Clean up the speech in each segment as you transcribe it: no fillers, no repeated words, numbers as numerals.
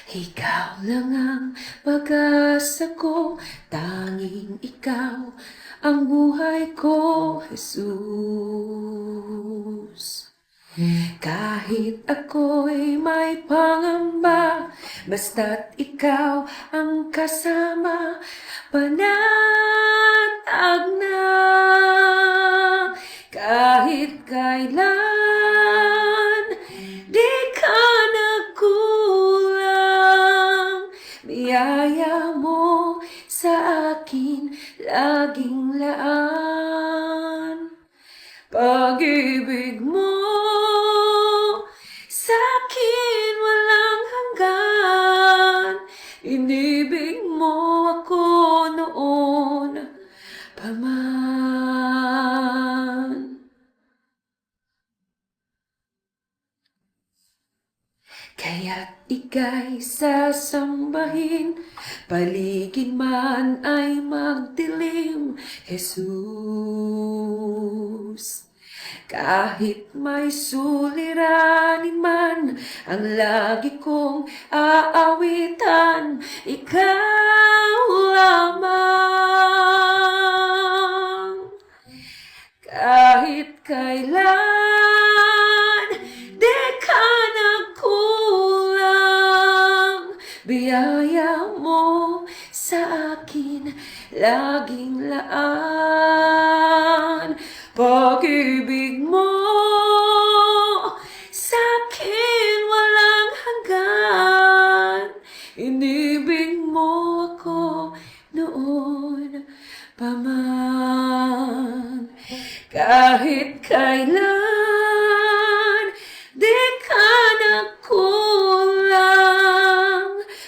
Ikaw lang ang pag-asa ko, tanging ikaw ang buhay ko, Jesus. Kahit ako'y may pangamba, basta't ikaw ang kasama, panatag na. Kahit kailan, di ka nagkulang. Biyaya mo sa akin, laging laan. Pag-ibig mo sa'kin walang hanggan. Inibig mo ako noon pa man. Kaya't ika'y sasambahin, paligid man ay magdilim, Jesus. Kahit may suliranin man, ang lagi kong aawitan, ikaw lamang. Kahit kailan, di ka nagkulang. Biyaya mo sa akin, laging laan. Pag-ibig mo sa'kin walang hanggan. Inibig mo ako noon pa man. Kahit kailan, di ka nagkulang.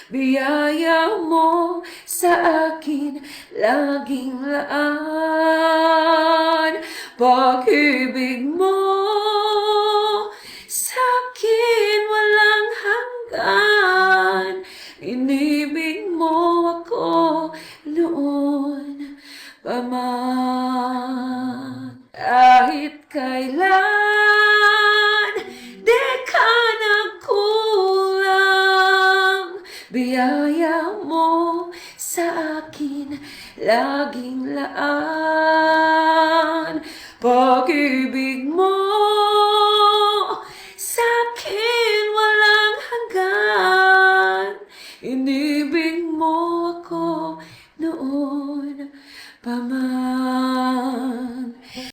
Biyaya mo sa akin, laging laan. Pag-ibig mo sa'kin walang hanggan. Inibig mo ako noon pa man. Kahit kailan, di ka nagkulang. Biyaya mo sa akin, laging laan.